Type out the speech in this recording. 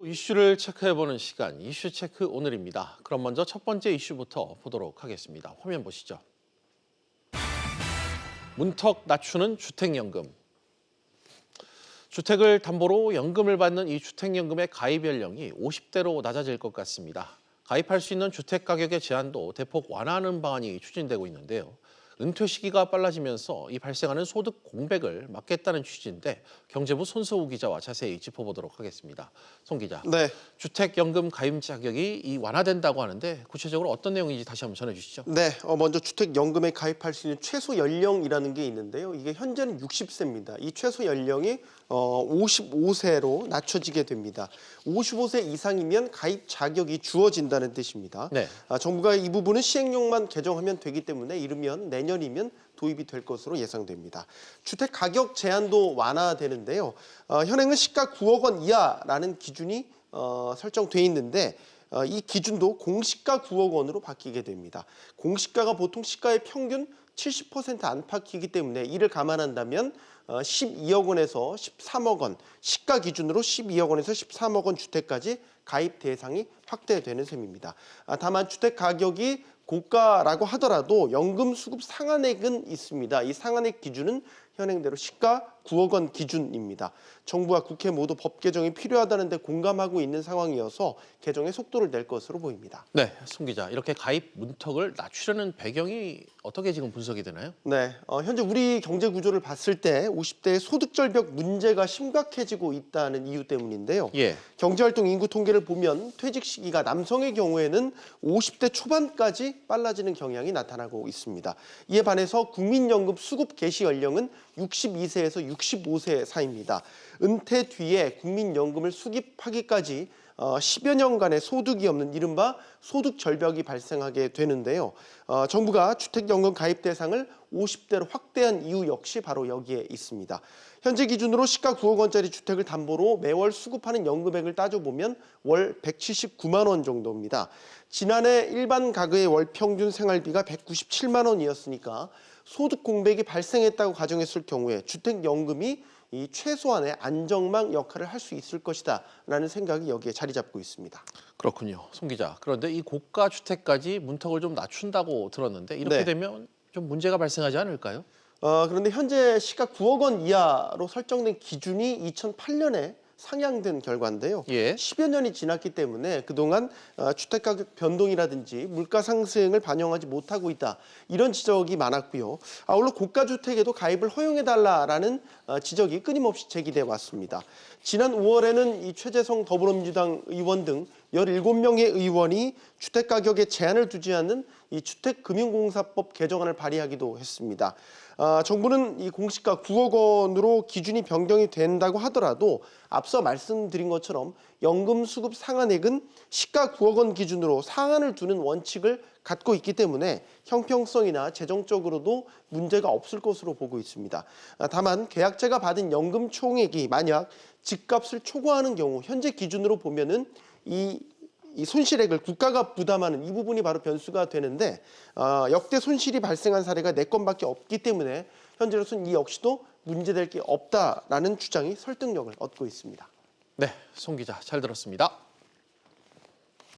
이슈를 체크해보는 시간, 이슈 체크 오늘입니다. 그럼 먼저 첫 번째 이슈부터 보도록 하겠습니다. 화면 보시죠. 문턱 낮추는 주택연금. 주택을 담보로 연금을 받는 이 주택연금의 가입 연령이 50대로 낮아질 것 같습니다. 가입할 수 있는 주택 가격의 제한도 대폭 완화하는 방안이 추진되고 있는데요. 은퇴 시기가 빨라지면서 이 발생하는 소득 공백을 막겠다는 취지인데 경제부 손수호 기자와 자세히 짚어보도록 하겠습니다. 송 기자, 네. 주택연금 가입 자격이 완화된다고 하는데 구체적으로 어떤 내용인지 다시 한번 전해주시죠. 네, 먼저 주택연금에 가입할 수 있는 최소 연령이라는 게 있는데요. 이게 현재는 60세입니다. 이 최소 연령이 55세로 낮춰지게 됩니다. 55세 이상이면 가입 자격이 주어진다는 뜻입니다. 네. 정부가 이 부분은 시행령만 개정하면 되기 때문에 이르면 내년이면 도입이 될 것으로 예상됩니다. 주택 가격 제한도 완화되는데요. 현행은 시가 9억 원 이하라는 기준이 설정돼 있는데 이 기준도 공시가 9억 원으로 바뀌게 됩니다. 공시가가 보통 시가의 평균 70% 안팎이기 때문에 이를 감안한다면 12억 원에서 13억 원, 시가 기준으로 12억 원에서 13억 원 주택까지 가입 대상이 확대되는 셈입니다. 다만 주택 가격이 고가라고 하더라도 연금 수급 상한액은 있습니다. 이 상한액 기준은 현행대로 시가 9억 원 기준입니다. 정부와 국회 모두 법 개정이 필요하다는 데 공감하고 있는 상황이어서 개정에 속도를 낼 것으로 보입니다. 네, 송 기자, 이렇게 가입 문턱을 낮추려는 배경이 어떻게 지금 분석이 되나요? 네, 현재 우리 경제 구조를 봤을 때 50대의 소득 절벽 문제가 심각해지고 있다는 이유 때문인데요. 예. 경제활동 인구 통계를 보면 퇴직 시기가 남성의 경우에는 50대 초반까지 빨라지는 경향이 나타나고 있습니다. 이에 반해서 국민연금 수급 개시 연령은 62세에서 65세 사이입니다. 은퇴 뒤에 국민연금을 수급하기까지 10여 년간의 소득이 없는 이른바 소득 절벽이 발생하게 되는데요. 정부가 주택연금 가입 대상을 50대로 확대한 이유 역시 바로 여기에 있습니다. 현재 기준으로 시가 9억 원짜리 주택을 담보로 매월 수급하는 연금액을 따져보면 월 179만 원 정도입니다. 지난해 일반 가구의 월 평균 생활비가 197만 원이었으니까 소득 공백이 발생했다고 가정했을 경우에 주택연금이 이 최소한의 안정망 역할을 할 수 있을 것이다 라는 생각이 여기에 자리 잡고 있습니다. 그렇군요. 송 기자, 그런데 이 고가 주택까지 문턱을 좀 낮춘다고 들었는데 이렇게 네. 되면 좀 문제가 발생하지 않을까요? 그런데 현재 시가 9억 원 이하로 설정된 기준이 2008년에 상향된 결과인데요. 예. 10여 년이 지났기 때문에 그동안 주택가격 변동이라든지 물가 상승을 반영하지 못하고 있다. 이런 지적이 많았고요. 아울러 고가주택에도 가입을 허용해달라라는 지적이 끊임없이 제기돼 왔습니다. 지난 5월에는 이 최재성 더불어민주당 의원 등 17명의 의원이 주택가격에 제한을 두지 않는 이 주택금융공사법 개정안을 발의하기도 했습니다. 정부는 이 공시가 9억 원으로 기준이 변경이 된다고 하더라도 앞서 말씀드린 것처럼 연금 수급 상한액은 시가 9억 원 기준으로 상한을 두는 원칙을 갖고 있기 때문에 형평성이나 재정적으로도 문제가 없을 것으로 보고 있습니다. 다만 계약자가 받은 연금 총액이 만약 집값을 초과하는 경우 현재 기준으로 보면은 이 손실액을 국가가 부담하는 이 부분이 바로 변수가 되는데 역대 손실이 발생한 사례가 4건밖에 없기 때문에 현재로서는 이 역시도 문제될 게 없다라는 주장이 설득력을 얻고 있습니다. 네, 송 기자 잘 들었습니다.